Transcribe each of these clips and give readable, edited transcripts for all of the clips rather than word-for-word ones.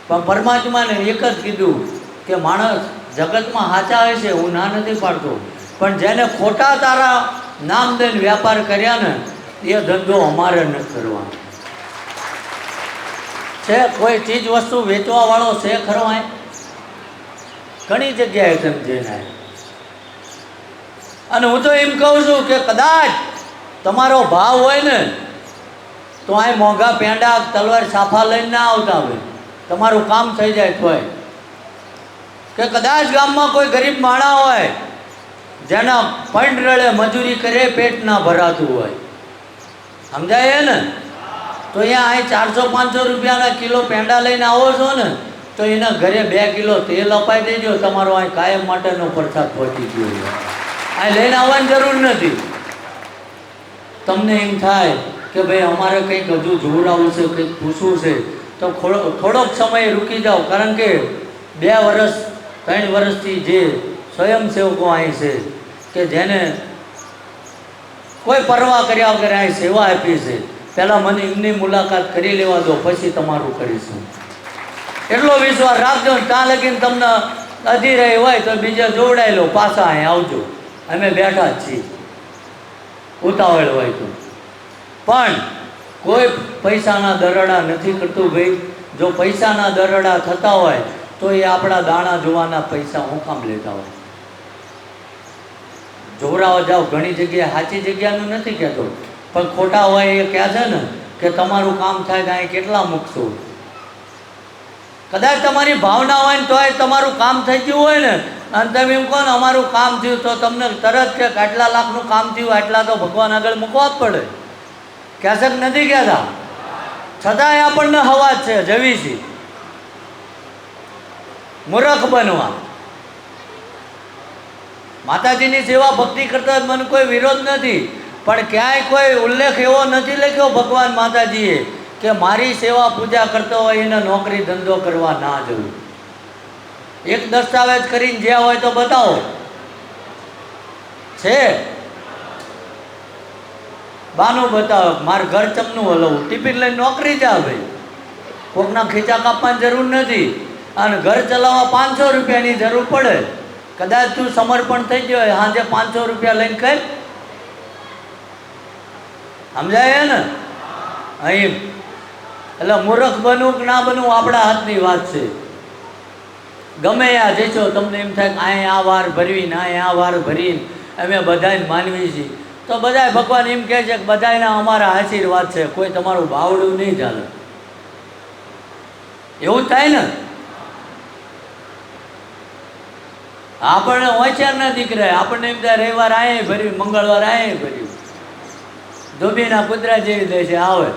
પણ પરમાત્માને એક જ કીધું કે માણસ જગતમાં સાચા હોય છે, હું ના નથી પાડતો, પણ જેને ખોટા તારા નામ દઈને વ્યાપાર કર્યા ને એ ધંધો અમારે ન કરવાનો છે. કોઈ ચીજ વસ્તુ વેચવા વાળો છે ખરો? આ ઘણી જગ્યાએ તમે જઈને અને હું તો એમ કહું છું કે કદાચ તમારો ભાવ હોય ને તો આ મોંઘા પેંડા તલવાર સાફા લઈને ના આવતા હોય, તમારું કામ થઈ જાય તોય. કે કદાચ ગામમાં કોઈ ગરીબ માણા હોય જેના પંડ રળે મજૂરી કરે પેટ ના ભરાતું હોય, સમજાય ને? તો અહીંયા અહીં 400-500 રૂપિયાના કિલો પેંડા લઈને આવો છો ને તો એના ઘરે 2 કિલો તેલ અપાઈ દેજો, તમારો અહીં કાયમ માટેનો પ્રસાદ પહોંચી ગયો. અહીં લઈને આવવાની જરૂર નથી. તમને એમ થાય કે ભાઈ અમારે કંઈક હજુ જોવડાવવું છે, કંઈક પૂછવું છે, તો થોડોક સમય રૂકી જાઓ, કારણ કે 2 વર્ષ 3 વર્ષથી જે સ્વયંસેવકો અહીં છે કે જેને કોઈ પરવા કર્યા વગર અહીં સેવા આપી છે, પહેલાં મને એમની મુલાકાત કરી લેવા દો, પછી તમારું કરીશું. એટલો વિશ્વાસ રાખજો. ત્યાં લગીને તમને અધીરાઈ હોય તો બીજા જોવડાઈ લો, પાછા અહીં આવજો, અમે બેઠા જ છીએ, ઉતાવળ હોય તો. પણ કોઈ પૈસાના દરડા નથી કરતું ભાઈ. જો પૈસાના દરડા થતા હોય તો એ આપણા દાણા જોવાના પૈસા હું કામ લેતા હોય? જોવરાવા જાઓ, ઘણી જગ્યાએ સાચી જગ્યાનું નથી કહેતો, પણ ખોટા હોય એ કહે છે ને કે તમારું કામ થાય તો અહીં કેટલા મૂકશો. કદાચ તમારી ભાવના હોય ને તો તમારું કામ થઈ ગયું હોય ને અને તમે એમ કહો ને અમારું કામ થયું, તો તમને તરત કે આટલા લાખનું કામ થયું, આટલા તો ભગવાન આગળ મૂકવા જ પડે. કહેશે કે નથી કહેતા? છતાંય આપણને હવા જ છે, જવી છે મૂર્ખ બનવા. માતાજીની સેવા ભક્તિ કરતા મને કોઈ વિરોધ નથી, પણ ક્યાંય કોઈ ઉલ્લેખ એવો નથી લખ્યો ભગવાન માતાજીએ કે મારી સેવા પૂજા કરતો હોય એને નોકરી ધંધો કરવા ના જવું. એક દસ્તાવેજ કરીને જ્યાં હોય તો બતાવો છે. બાનું બતાવો, મારે ઘર ચમનું હલવું, ટિફિન લઈને નોકરી જા ભાઈ, કોકના ખીચા કાપવાની જરૂર નથી, અને ઘર ચલાવવા 500 રૂપિયાની જરૂર પડે. કદાચ તું સમર્પણ થઈ ગયો હોય, સાંજે 500 રૂપિયા લઈને કઈ સમજાય ને અહીં. એટલે મૂર્ખ બનવું કે ના બનવું આપણા હાથની વાત છે. ગમે આ જઈશો તમને એમ થાય કે અહીં આ વાર ભરવીને અહીં આ વાર ભરીને અમે બધાને માનવી છીએ, તો બધાય ભગવાન એમ કહે છે કે બધાના અમારા આશીર્વાદ છે, કોઈ તમારું બાવડું નહીં ચાલે. એવું થાય ને? આપણને હોશિયારના દીકરા, આપણને એમ થાય રવિવાર આયે ભર્યું, મંગળવાર આયે ભર્યું, ધોબીના કૂતરા જેવી દેશે આવે.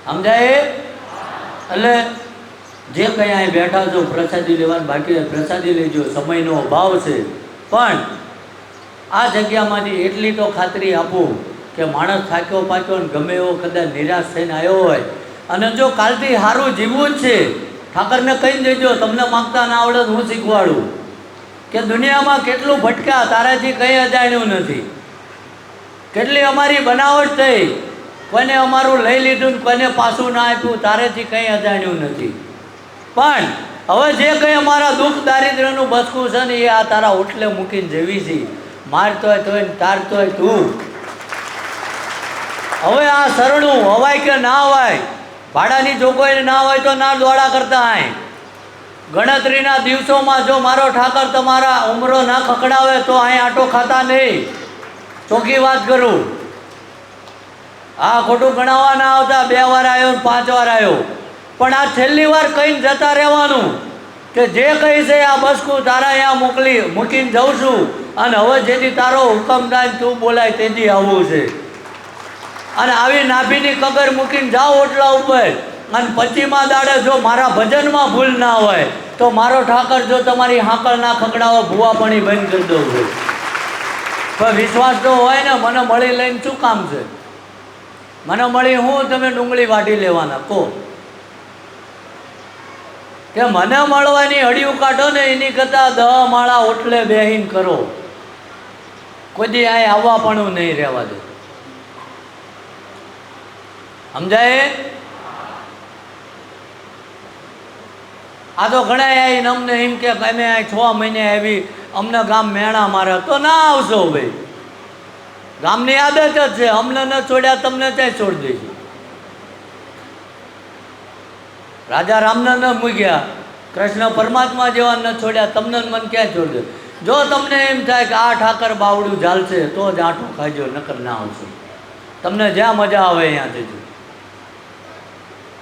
સમજાય? એટલે જે કંઈ અહીં બેઠા છો પ્રસાદી લેવાનું બાકી હોય પ્રસાદી લેજો, સમયનો અભાવ છે, પણ આ જગ્યામાંથી એટલી તો ખાતરી આપું કે માણસ થાક્યો પાક્યો ને ગમે એવો કદાચ નિરાશ થઈને આવ્યો હોય અને જો કાલથી સારું જીવવું જ છે, ઠાકરને કહી દેજો તમને માગતા ના આવડે હું શીખવાડું કે દુનિયામાં કેટલું ભટક્યા, તારાથી કંઈ અજાણ્યું નથી. કેટલી અમારી બનાવટ થઈ, કોઈને અમારું લઈ લીધું ને કોઈને પાછું ના આપ્યું, તારેથી કંઈ અજાણ્યું નથી. પણ હવે જે કંઈ અમારા દુઃખ દારિદ્ર્યનું બચકું છે ને એ આ તારા ઓટલે મૂકીને જેવી છે. મારતોય તોય તારતોય તું. હવે આ શરણું હવાય કે ના હવાય, ભાડાની જોગવાઈ ના હોય તો ના દોડા કરતા આય. ગણતરીના દિવસોમાં જો મારો ઠાકર તમારા ઉમરો ના ખકડાવે તો અહીં આટો ખાતા નહીં. ચોખ્ખી વાત કરું. આ ખોટું ગણાવવા ના આવતા, 2 વાર આવ્યો 5 વાર આવ્યો, પણ આ છેલ્લી વાર કહીને જતા રહેવાનું કે જે કહી છે આ બસકું તારા અહીંયા મૂકીને જાઉં છું, અને હવે જેથી તારો હુકમ થાય તું બોલાય તેથી આવવું છે. અને આવી નાભીની કબર મૂકીને જાઓ ઓટલા ઉપર, અને 25મા દાડે જો મારા ભજનમાં ભૂલ ના હોય તો મારો ઠાકર જો તમારી હાંકળ ના ખકડાવો ભૂવાપણી બંધ કરી દઉં છું. પણ વિશ્વાસ તો હોય ને, મને મળી લઈને શું કામ છે? મને મળી હું તમે ડુંગળી વાટી લેવાના કહો કે મને મળવાની હડિયું કાઢો ને એની કરતાં 10 માળા ઓટલે બેહીને કરો. કોઈ દી અહીં આવવા પણ નહીં રહેવા દે. સમજાય? આ તો ઘણા આવીને અમને એમ કે અમે 6 મહિને આવી, અમને ગામ મેણા મારે, તો ના આવશો ભાઈ. ગામની આદત જ છે, અમને ન છોડ્યા તમને ત્યાં છોડી દઈશું. રાજા રામને ન મૂક્યા, કૃષ્ણ પરમાત્મા જેવા ન છોડ્યા, તમને મન ક્યાં છોડી દે. જો તમને એમ થાય કે આ ઠાકર બાવડું ઝાલશે તો જ આઠું ખાજો, નકર ના આવશે. તમને જ્યાં મજા આવે ત્યાં જજો.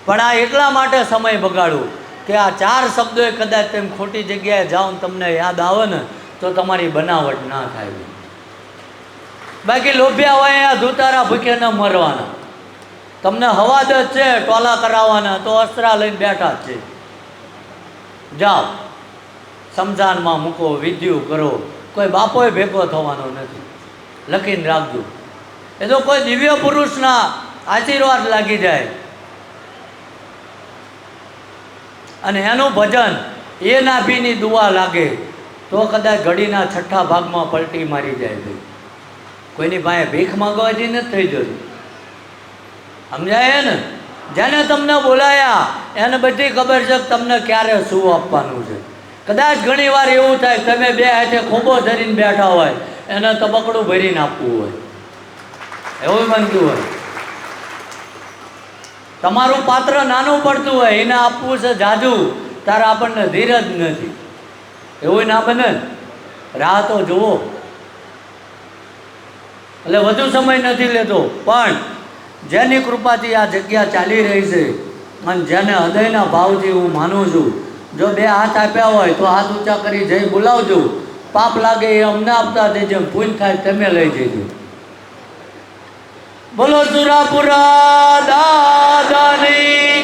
પણ આ એટલા માટે સમય બગાડવું કે આ 4 શબ્દો કદાચ તેમ ખોટી જગ્યાએ જાઓ ને તમને યાદ આવે ને તો તમારી બનાવટ ના થાય. બાકી લોભ્યા હોય અહીંયા ધૂતારા ભૂખે ન મરવાના. તમને હવાદ જ છે ટોલા કરાવવાના, તો અસ્ત્રા લઈને બેઠા જ છે. જાઓ સમજાનમાં મૂકો, વિદ્યુ કરો, કોઈ બાપોય ભેગો થવાનો નથી, લખીને રાખજો. એ તો કોઈ દિવ્ય પુરુષના આશીર્વાદ લાગી જાય અને એનું ભજન એ નાભીની દુઆ લાગે તો કદાચ ઘડીના 6ઠ્ઠા ભાગમાં પલટી મારી જાય. કોઈની પાસે ભીખ માંગવાથી નથી થઈ જતું, સમજાય ને? જેને તમને બોલાયા એને બધી ખબર છે કે તમને ક્યારે શું આપવાનું છે. કદાચ ઘણી વાર એવું થાય તમે 2 હાથે ખોબો ધરીને બેઠા હોય, એને તબકડું ભરીને આપવું હોય, એવું બનતું હોય. તમારું પાત્ર નાનું પડતું હોય, એને આપવું છે જાજુ, તારે આપણને ધીરજ નથી, એવું ના બને. રાહ તો જુઓ. એટલે વધુ સમય નથી લેતો, પણ જેની કૃપાથી આ જગ્યા ચાલી રહી છે અને જેને હૃદયના ભાવથી હું માનું છું, જો 2 હાથ આપ્યા હોય તો હાથ ઊંચા કરી જઈ બોલાવજો. પાપ લાગે એ અમને આપતા જજો, પૂન થાય તમે લઈ જજો. બોલો સુરાપુરા દાદાની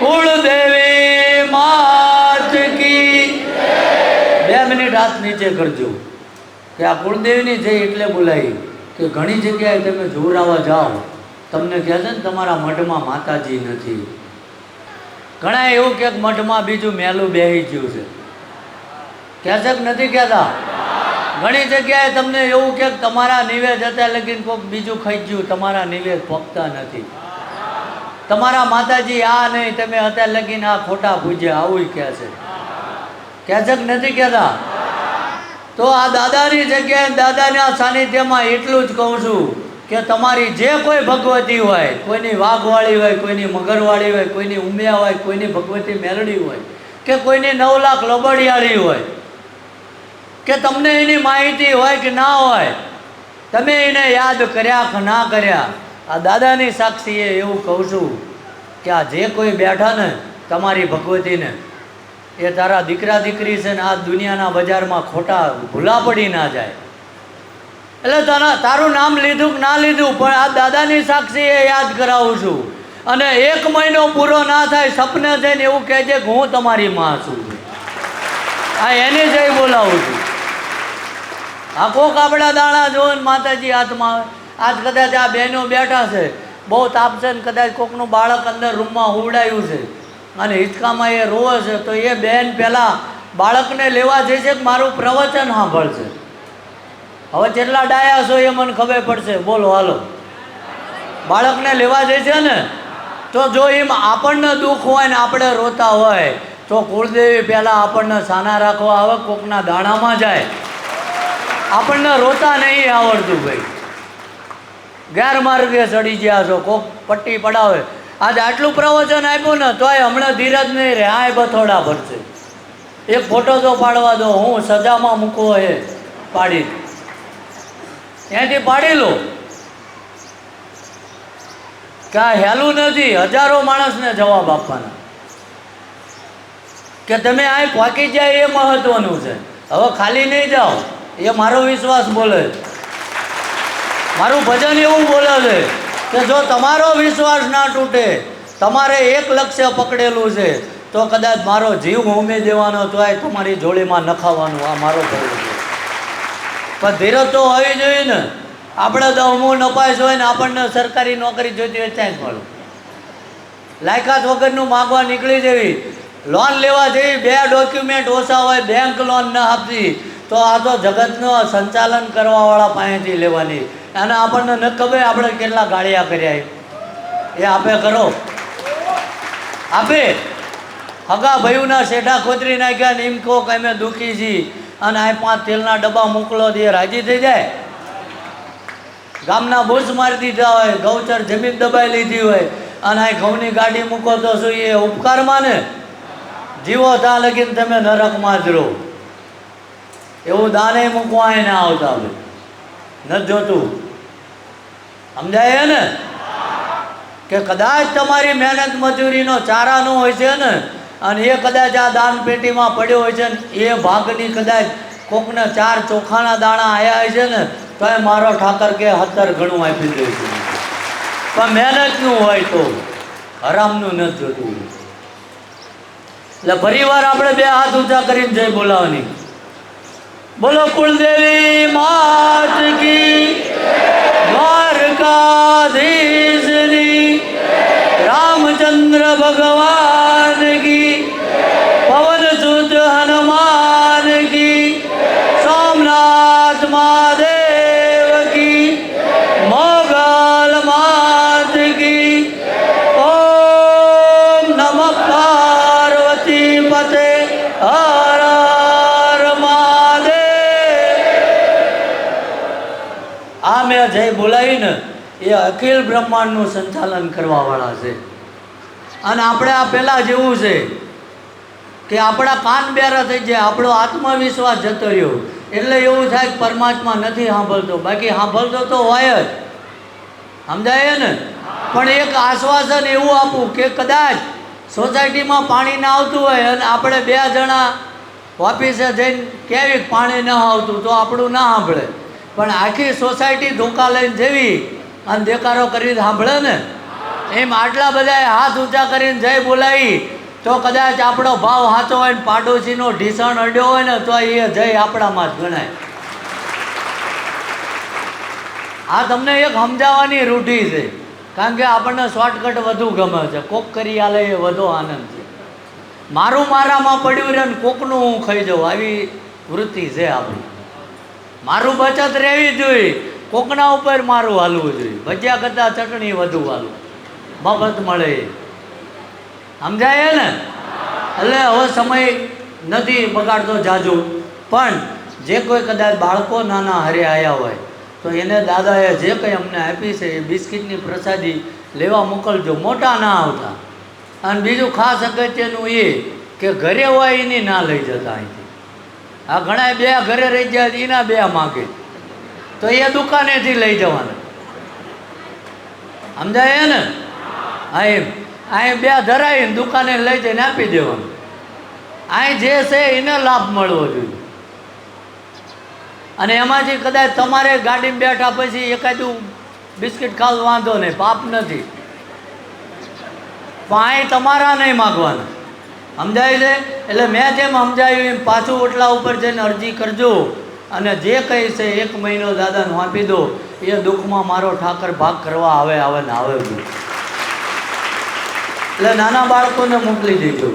કુળદેવી માત કી. 2 મિનિટ હાથ નીચે કરજો કે આ કુળદેવીની જય એટલે બોલાવી કે ઘણી જગ્યાએ તમે જોરાવા જાઓ, તમને કહે છે ને તમારા મઢમાં માતાજી નથી. ઘણા એવું કે મઠમાં બીજું મેલું બેહી ગયું છે, કહે છે કે નથી કહેતા? ઘણી જગ્યાએ તમને એવું કે તમારા નિવેદ હતા લગીને કોઈક બીજું ખાઈ ગયું, તમારા નિવેદ પકતા નથી. તમારા માતાજી આ નહીં, તમે હતા લગીને આ ખોટા પૂજ્યા, આવું કહે છે. કહે છે કે નથી કહેતા? તો આ દાદાની જગ્યાએ દાદાના સાનિધ્યમાં એટલું જ કહું છું કે તમારી જે કોઈ ભગવતી હોય, કોઈની વાઘવાળી હોય, કોઈની મગરવાળી હોય, કોઈની ઉમિયા હોય, કોઈની ભગવતી મેલડી હોય, કે કોઈની 9 લાખ લોબડિયાળી હોય, કે તમને એની માહિતી હોય કે ના હોય, તમે એને યાદ કર્યા કે ના કર્યા, આ દાદાની સાક્ષીએ એવું કહું છું કે આ જે કોઈ બેઠા ને તમારી ભગવતીને, એ તારા દીકરા દીકરી છે ને આ દુનિયાના બજારમાં ખોટા ભૂલા પડી ના જાય. એટલે તારું નામ લીધું કે ના લીધું, પણ આ દાદાની સાક્ષીએ યાદ કરાવું છું. અને 1 મહિનો પૂરો ના થાય સપને જઈને એવું કહેજે કે હું તમારી માં છું. આ એને જઈ બોલાવું છું. આ કોક આપણા દાણા જોવે ને માતાજી હાથમાં આવે. આજ કદાચ આ બહેનો બેઠા છે, બહુ તાપ છે ને કદાચ કોકનું બાળક અંદર રૂમમાં હુવડાયું છે અને હિંચકામાં એ રોવે છે, તો એ બહેન પહેલાં બાળકને લેવા જશે કે મારું પ્રવચન સાંભળશે. હવે જેટલા ડાયા છો એ મને ખબર પડશે, બોલો હાલો. બાળકને લેવા જશે ને તો જો એમ આપણને દુઃખ હોય ને આપણે રોતા હોય તો કુળદેવી પહેલાં આપણને સાના રાખવા આવે, કોકના દાણામાં જાય. આપણને રોતા નહીં આવડતું ભાઈ, ગેરમાર્ગે ચડી ગયા છો, કોક પટ્ટી પડાવે. આજે આટલું પ્રવચન આપ્યું ને તોય હમણાં ધીરજ નહીં રહે, આય બથોડા ભરશે. એક ફોટો તો પાડવા દો, હું સજામાં મૂકવો એ પાડી, ત્યાંથી પાડી લો કે આ હેલું નથી. હજારો માણસને જવાબ આપવાના કે તમે આ પહોંચી જાય એ મહત્વનું છે. હવે ખાલી નહીં જાઓ, એ મારો વિશ્વાસ બોલે, મારું ભજન એવું બોલે છે કે જો તમારો વિશ્વાસ ના તૂટે, તમારે એક લક્ષ્ય પકડેલું છે તો કદાચ મારો જીવ હોમી દેવાનો તોય તમારી જોડીમાં નખાવાનું. આ મારો ભય છે. પણ ધીરજ તો હોવી જોઈએ ને. આપણે 10મું નપાસ હોય ને આપણને સરકારી નોકરી જોઈતી હોય ત્યાં જ મળે. લાયકાત વગરનું માગવા નીકળી જવી, લોન લેવા જેવી 2 ડોક્યુમેન્ટ ઓછા હોય, બેંક લોન ન આપતી તો આ તો જગતનું સંચાલન કરવાવાળા પાસેથી લેવાની. અને આપણને ન ખબર આપણે કેટલા ગાળિયા કર્યા એ આપે કરો, આપે હગા ભાઈઓના શેઠા ખોતરી નાખ્યા ને એમ કહો કે અમે દુઃખી છીએ અને આ 5 તેલના ડબ્બા મોકલો દે, રાજી થઈ જાય? ગામના બુશ મારી દીધા હોય, ગૌચર જમીન દબાઈ લીધી હોય અને આ ઘઉંની ગાડી મૂકો તો શું એ ઉપકાર માને? જીવો ત્યાં લગીને તમે નરકમાં જ રહો. એવું દાને મૂકવા એ ના આવતા હોય, નથી જોતું. સમજાય ને કે કદાચ તમારી મહેનત મજૂરીનો ચારાનો હોય છે ને અને એ કદાચ આ દાન પેટીમાં પડ્યો હોય છે ને એ ભાગની કદાચ કોકને 4 ચોખાના દાણા આવ્યા હોય છે ને તો એ મારો ઠાકર કે 17 ગણું આપી દે છે. પણ મહેનતનું હોય તો હરામનું નથી જોતું. એટલે ફરીવાર આપણે 2 હાથ ઊંચા કરીને જય બોલાવવાની. બોલો કુળદેવી માત કી, દ્વારકાધીશની, રામચંદ્ર ભગવાન કી, પવન સુત હનુમાન કી, સોમનાથ મહાદેવ કી, મોગલ માત કી. ઓમ નમઃ પાર્વતી પતે હર હર મહાદેવ. આ મેં જય બોલાવીને એ અખિલ બ્રહ્માંડનું સંચાલન કરવાવાળા છે. અને આપણે આ પહેલાં જેવું છે કે આપણા કાન બેરા થઈ જાય, આપણો આત્મવિશ્વાસ જતો રહ્યો એટલે એવું થાય કે પરમાત્મા નથી સાંભળતો. બાકી સાંભળતો તો હોય જ, સમજાય ને? પણ એક આશ્વાસન એવું આપું કે કદાચ સોસાયટીમાં પાણી ના આવતું હોય અને આપણે 2 જણા ઓફિસે જઈને કહેવી પાણી ન આવતું તો આપણું ના સાંભળે, પણ આખી સોસાયટી ધોકા લઈને જેવી અને દેકારો કરીને સાંભળે ને એમ આટલા બધા હાથ ઊંચા કરીને જય બોલાવી તો કદાચ આપણો ભાવ સાચો હોય ને પાડોશીનો ઢીસણ અડ્યો હોય ને તો એ જય આપણામાં જ ગણાય. આ તમને એક સમજાવવાની રૂઢી છે, કારણ કે આપણને શોર્ટકટ વધુ ગમે છે. કોક કરી આલે એ વધુ આનંદ છે. મારું મારામાં પડ્યું રહે ને કોકનું હું ખાઈ જાઉં, આવી વૃત્તિ છે આપણી. મારું બચત રહેવી જોઈએ, કોકના ઉપર મારું હાલવું જોઈએ. ભજીયા કરતાં ચટણી વધુ હાલવું, મફત મળે. સમજાય ને? એટલે હવે સમય નથી બગાડતો જાજુ, પણ જે કોઈ કદાચ બાળકો નાના હારે આવ્યા હોય તો એને દાદાએ જે કંઈ અમને આપી છે એ બિસ્કિટની પ્રસાદી લેવા મોકલજો, મોટા ના આવતા. અને બીજું ખાસ અગત્યનું એ કે ઘરે હોય એની ના લઈ જતા અહીંથી. આ ઘણા 2 ઘરે રહી જાય એના 2 માગે તો એ દુકાનેથી લઈ જવાના. સમજાય ને? હા, એમ અહીં 2 ધરાવીને દુકાને લઈ જઈને આપી દેવાનું. અહીં જે છે એને લાભ મળવો જોઈએ. અને એમાંથી કદાચ તમારે ગાડીમાં બેઠા પછી એકાદું બિસ્કિટ ખાવું વાંધો નહીં, પાપ નથી. પણ અહીં તમારા નહીં માગવાના. સમજાય છે? એટલે મેં જેમ સમજાવ્યું એમ પાછું ઓટલા ઉપર જઈને અરજી કરજો અને જે કંઈ છે 1 મહિનો દાદાને આપી દો. એ દુઃખમાં મારો ઠાકર ભાગ કરવા આવે ને આવે. એટલે નાના બાળકોને મોકલી દેજો.